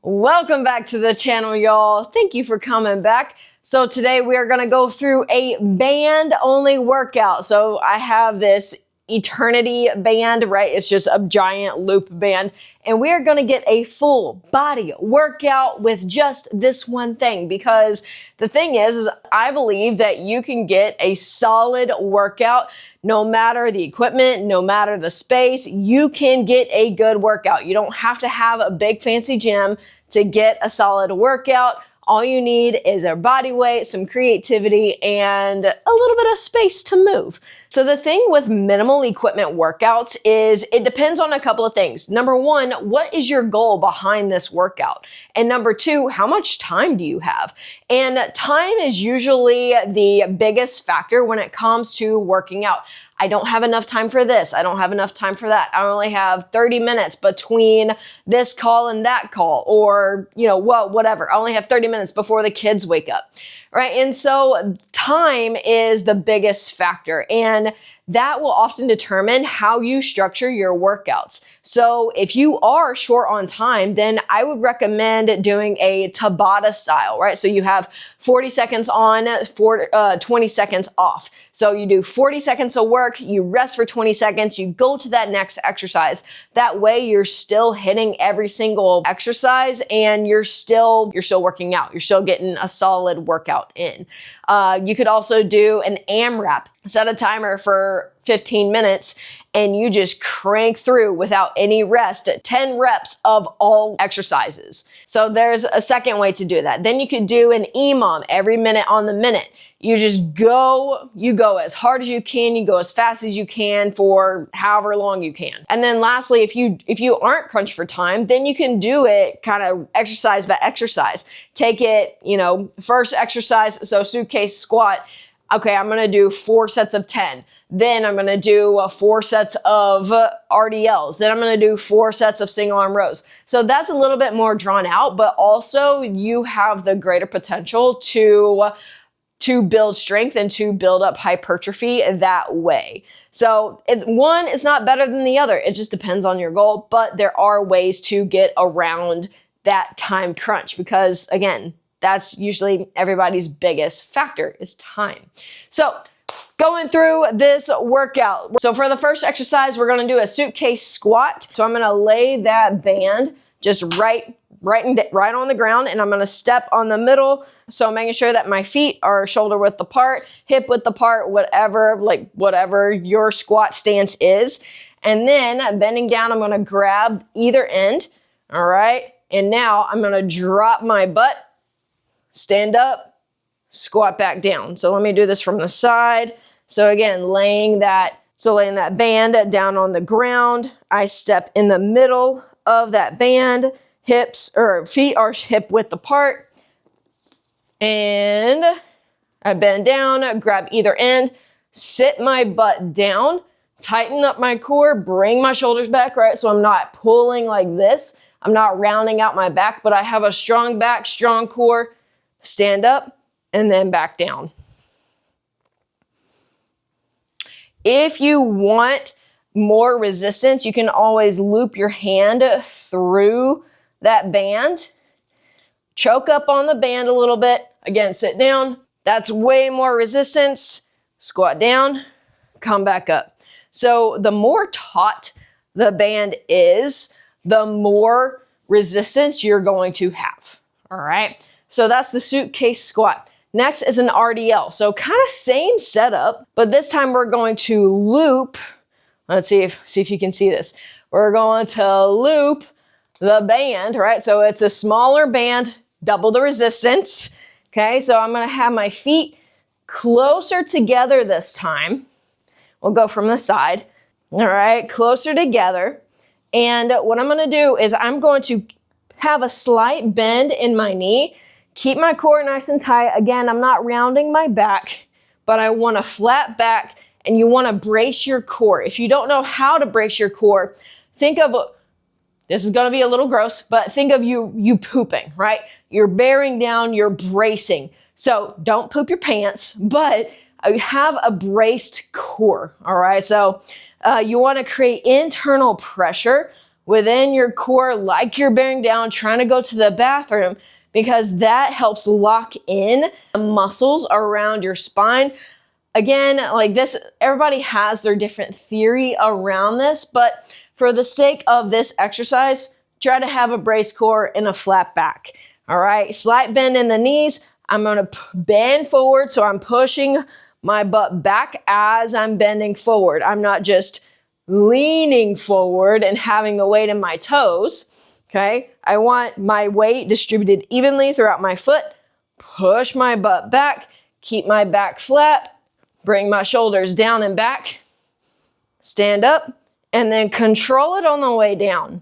Welcome back to the channel, y'all. Thank you for coming back. So today we are going to go through a band only workout. So I have this Eternity band, right? It's just a giant loop band. And we are going to get a full body workout with just this one thing, because the thing is I believe that you can get a solid workout no matter the equipment, no matter the space. You can get a good workout. You don't have to have a big fancy gym to get a solid workout. All you need is a body weight, some creativity, and a little bit of space to move. So the thing with minimal equipment workouts is it depends on a couple of things. Number one, what is your goal behind this workout? And number two, how much time do you have? And time is usually the biggest factor when it comes to working out. I don't have enough time for this. I don't have enough time for that. I only have 30 minutes between this call and that call, or, whatever. I only have 30 minutes before the kids wake up, right? And so time is the biggest factor, and that will often determine how you structure your workouts. So if you are short on time, then I would recommend doing a Tabata style, right? So you have 40 seconds on, 20 seconds off. So you do 40 seconds of work, you rest for 20 seconds, you go to that next exercise. That way you're still hitting every single exercise and you're still working out. You're still getting a solid workout in. You could also do an AMRAP. Set a timer for 15 minutes and you just crank through without any rest, 10 reps of all exercises. So there's a second way to do that. Then you could do an EMOM, every minute on the minute. You just go, as hard as you can, you go as fast as you can for however long you can. And then lastly, if you aren't crunched for time, then you can do it kind of exercise by exercise. Take it, first exercise, so suitcase squat. Okay, I'm gonna do 4 sets of 10. Then I'm gonna do 4 sets of RDLs. Then I'm gonna do 4 sets of single arm rows. So that's a little bit more drawn out, but also you have the greater potential to build strength and to build up hypertrophy that way. So it's not better than the other. It just depends on your goal, but there are ways to get around that time crunch, because again, that's usually everybody's biggest factor is time. So going through this workout. So for the first exercise, we're gonna do a suitcase squat. So I'm gonna lay that band just right on the ground, and I'm gonna step on the middle. So making sure that my feet are shoulder width apart, hip width apart, whatever your squat stance is. And then bending down, I'm gonna grab either end, all right? And now I'm gonna drop my butt, stand up, squat back down. So let me do this from the side. So again, laying that band down on the ground. I step in the middle of that band, feet are hip width apart. And I bend down, grab either end, sit my butt down, tighten up my core, bring my shoulders back, right? So I'm not pulling like this. I'm not rounding out my back, but I have a strong back, strong core. Stand up and then back down. If you want more resistance, you can always loop your hand through that band. Choke up on the band a little bit. Again, sit down. That's way more resistance. Squat down, come back up. So the more taut the band is, the more resistance you're going to have. All right. So that's the suitcase squat. Next is an RDL. So kind of same setup, but this time we're going to loop. Let's see if you can see this. We're going to loop the band, right? So it's a smaller band, double the resistance. Okay, so I'm gonna have my feet closer together this time. We'll go from the side. All right, closer together. And what I'm gonna do is I'm going to have a slight bend in my knee. Keep my core nice and tight. Again, I'm not rounding my back, but I want a flat back, and you want to brace your core. If you don't know how to brace your core, think of, this is going to be a little gross, but think of you pooping, right? You're bearing down, you're bracing. So don't poop your pants, but have a braced core, all right? So you want to create internal pressure within your core like you're bearing down, trying to go to the bathroom, because that helps lock in the muscles around your spine. Again, like this, everybody has their different theory around this, but for the sake of this exercise, try to have a braced core and a flat back. All right, slight bend in the knees. I'm gonna bend forward, so I'm pushing my butt back as I'm bending forward. I'm not just leaning forward and having the weight in my toes, okay? I want my weight distributed evenly throughout my foot. Push my butt back, keep my back flat, bring my shoulders down and back, stand up, and then control it on the way down.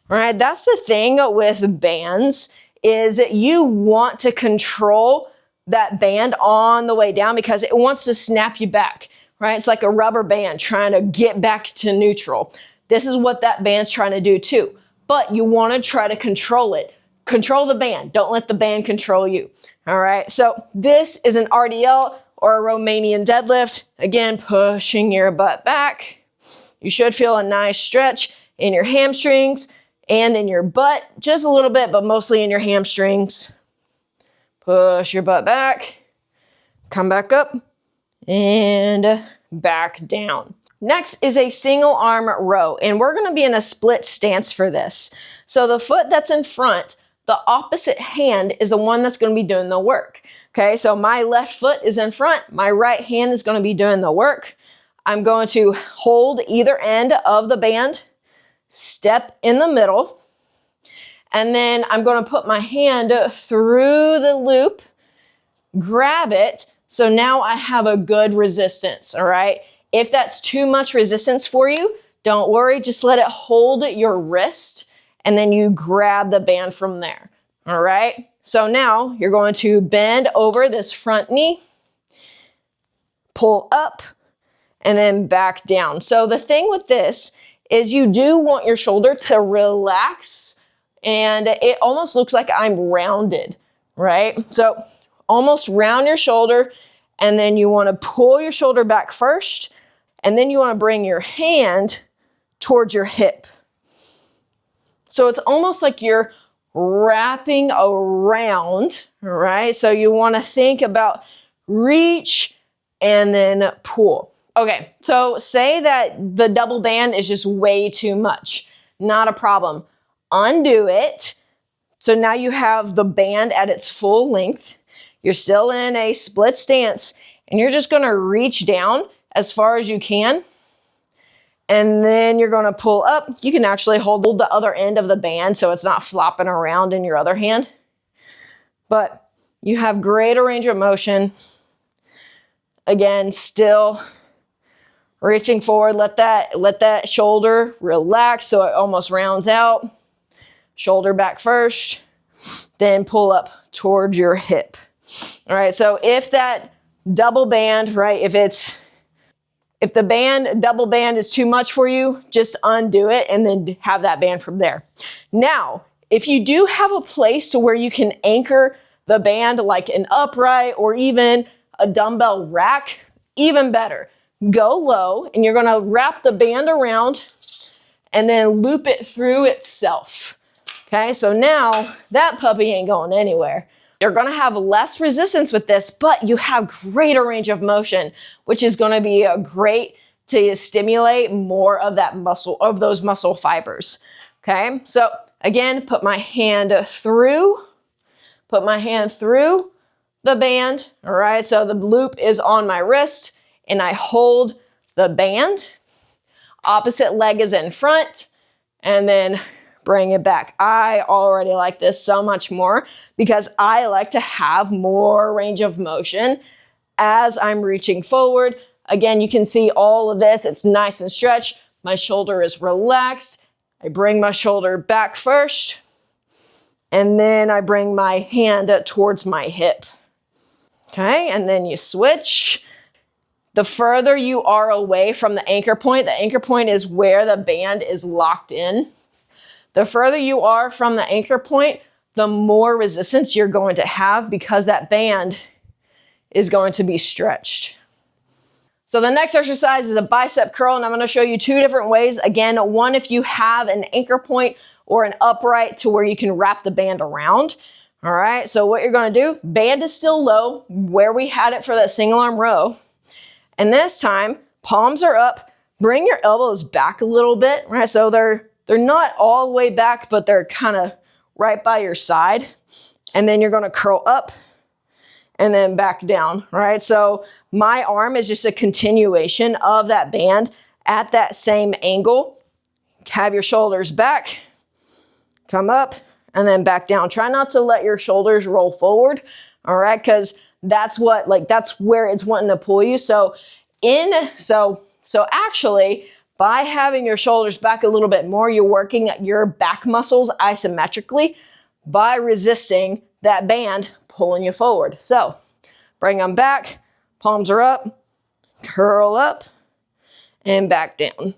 All right, that's the thing with bands, is that you want to control that band on the way down because it wants to snap you back, right? It's like a rubber band trying to get back to neutral. This is what that band's trying to do too, but you want to try to control it. Control the band. Don't let the band control you. All right, so this is an RDL or a Romanian deadlift. Again, pushing your butt back. You should feel a nice stretch in your hamstrings and in your butt, just a little bit, but mostly in your hamstrings. Push your butt back, come back up, and back down. Next is a single arm row, and we're gonna be in a split stance for this. So the foot that's in front, the opposite hand is the one that's gonna be doing the work. Okay, so my left foot is in front, my right hand is gonna be doing the work. I'm going to hold either end of the band, step in the middle, and then I'm going to put my hand through the loop, grab it, so now I have a good resistance, all right? If that's too much resistance for you, don't worry, just let it hold your wrist, and then you grab the band from there, all right? So now you're going to bend over this front knee, pull up, and then back down. So the thing with this is you do want your shoulder to relax, and it almost looks like I'm rounded, right? So almost round your shoulder, and then you want to pull your shoulder back first, and then you want to bring your hand towards your hip. So it's almost like you're wrapping around, right? So you want to think about reach and then pull. Okay, so say that the double band is just way too much. Not a problem. Undo it. So now you have the band at its full length. You're still in a split stance, and you're just gonna reach down as far as you can. And then you're gonna pull up. You can actually hold the other end of the band so it's not flopping around in your other hand. But you have greater range of motion. Again, still reaching forward, let that shoulder relax so it almost rounds out. Shoulder back first, then pull up towards your hip. All right, so if that double band, right, if the double band is too much for you, just undo it and then have that band from there. Now, if you do have a place to where you can anchor the band like an upright or even a dumbbell rack, even better. Go low, and you're gonna wrap the band around and then loop it through itself. Okay, so now that puppy ain't going anywhere. You're gonna have less resistance with this, but you have greater range of motion, which is gonna be great to stimulate more of that muscle, of those muscle fibers. Okay, so again, put my hand through the band, all right? So the loop is on my wrist, and I hold the band. Opposite leg is in front, and then bring it back. I already like this so much more because I like to have more range of motion as I'm reaching forward. Again, you can see all of this. It's nice and stretched. My shoulder is relaxed. I bring my shoulder back first, and then I bring my hand towards my hip. Okay, and then you switch. The further you are away from the anchor point is where the band is locked in. The further you are from the anchor point, the more resistance you're going to have because that band is going to be stretched. So the next exercise is a bicep curl, and I'm going to show you two different ways. Again, one if you have an anchor point or an upright to where you can wrap the band around. All right, so what you're going to do, band is still low where we had it for that single arm row. And this time, palms are up. Bring your elbows back a little bit, right? So they're not all the way back, but they're kind of right by your side. And then you're going to curl up and then back down, right? So my arm is just a continuation of that band at that same angle. Have your shoulders back, come up, and then back down. Try not to let your shoulders roll forward, all right? Because that's where it's wanting to pull you. So actually, by having your shoulders back a little bit more, you're working your back muscles isometrically by resisting that band pulling you forward. So bring them back, palms are up, curl up, and back down.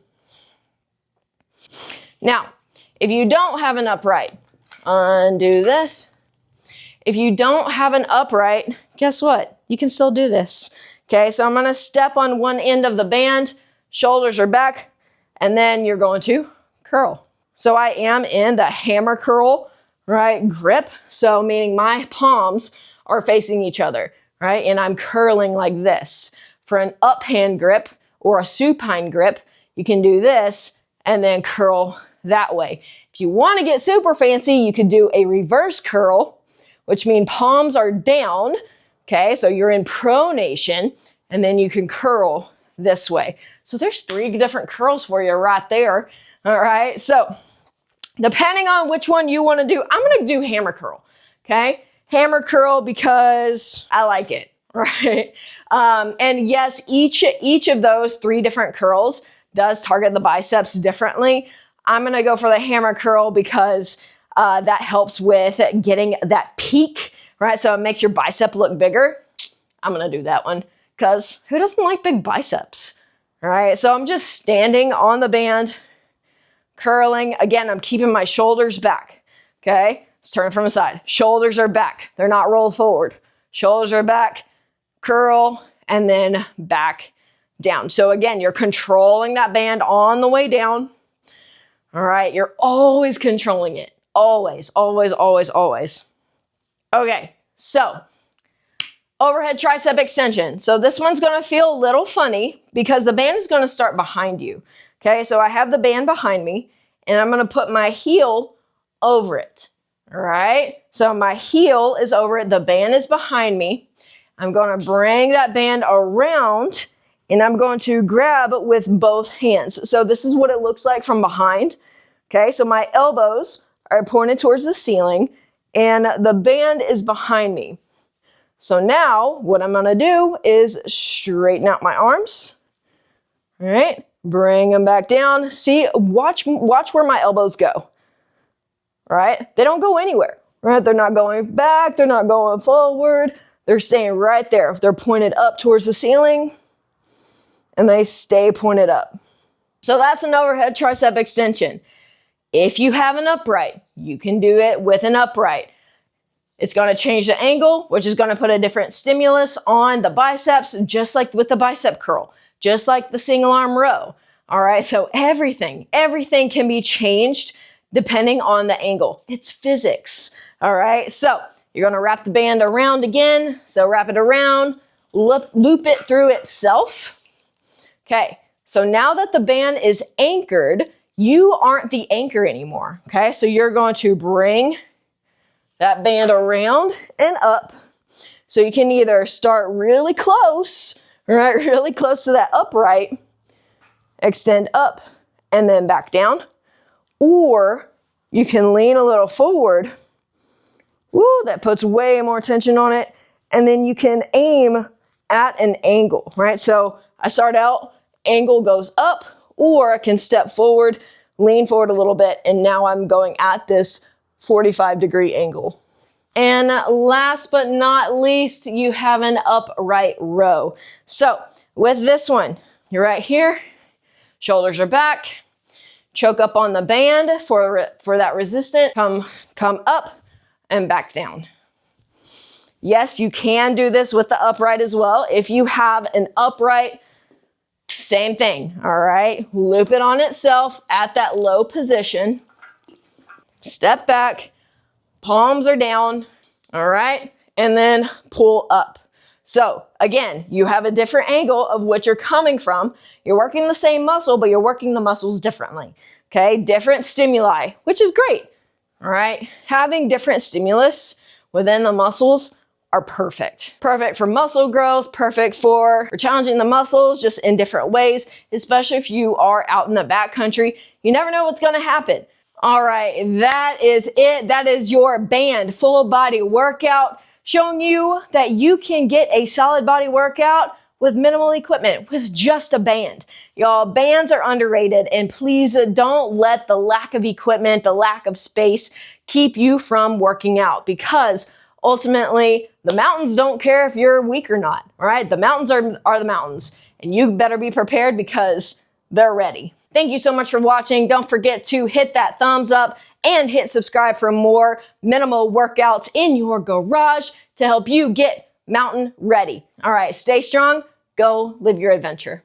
Now, if you don't have an upright, undo this. If you don't have an upright, guess what? You can still do this. Okay, so I'm gonna step on one end of the band, shoulders are back, and then you're going to curl. So I am in the hammer curl, right, grip. So meaning my palms are facing each other, right? And I'm curling like this. For an up hand grip or a supine grip, you can do this and then curl that way. If you want to get super fancy, you could do a reverse curl, which means palms are down, okay? So you're in pronation, and then you can curl this way. So there's 3 different curls for you right there, all right? So depending on which one you want to do, I'm going to do hammer curl, okay? Hammer curl because I like it, right? And yes, each of those 3 different curls does target the biceps differently. I'm going to go for the hammer curl because that helps with getting that peak, right? So it makes your bicep look bigger. I'm going to do that one because who doesn't like big biceps, all right? So I'm just standing on the band, curling. Again, I'm keeping my shoulders back, okay? Let's turn from the side. Shoulders are back. They're not rolled forward. Shoulders are back, curl, and then back down. So again, you're controlling that band on the way down. All right, you're always controlling it. Always, always, always, always. Okay, so overhead tricep extension. So this one's gonna feel a little funny because the band is gonna start behind you. Okay, so I have the band behind me and I'm gonna put my heel over it. All right, so my heel is over it, the band is behind me. I'm gonna bring that band around and I'm going to grab with both hands. So this is what it looks like from behind. Okay, so my elbows are pointed towards the ceiling and the band is behind me. So now what I'm gonna do is straighten out my arms. All right, bring them back down. See, watch where my elbows go. All right, they don't go anywhere, right? They're not going back, they're not going forward. They're staying right there. They're pointed up towards the ceiling and they stay pointed up. So that's an overhead tricep extension. If you have an upright, you can do it with an upright. It's going to change the angle, which is going to put a different stimulus on the biceps, just like with the bicep curl, just like the single arm row. All right, so everything can be changed depending on the angle. It's physics. All right, so you're going to wrap the band around again. So wrap it around, loop it through itself. Okay, so now that the band is anchored, you aren't the anchor anymore, okay? So you're going to bring that band around and up. So you can either start really close, right? Really close to that upright, extend up and then back down. Or you can lean a little forward. Woo, that puts way more tension on it. And then you can aim at an angle, right? So I start out, angle goes up, or I can step forward, lean forward a little bit, and now I'm going at this 45-degree angle. And last but not least, you have an upright row. So with this one, you're right here, shoulders are back, choke up on the band for that resistance, come up and back down. Yes, you can do this with the upright as well. If you have an upright, Same thing, all right? Loop it on itself at that low position. Step back, palms are down, all right? And then pull up. So again, you have a different angle of what you're coming from. You're working the same muscle, but you're working the muscles differently, okay? Different stimuli, which is great, all right? Having different stimulus within the muscles are perfect. Perfect for muscle growth, perfect for challenging the muscles just in different ways, especially if you are out in the backcountry. You never know what's gonna happen. All right, that is it. That is your band full body workout, showing you that you can get a solid body workout with minimal equipment, with just a band. Y'all, bands are underrated, and please don't let the lack of equipment, the lack of space keep you from working out, because ultimately, the mountains don't care if you're weak or not, all right? The mountains are the mountains, and you better be prepared because they're ready. Thank you so much for watching. Don't forget to hit that thumbs up and hit subscribe for more minimal workouts in your garage to help you get mountain ready. All right, stay strong, go live your adventure.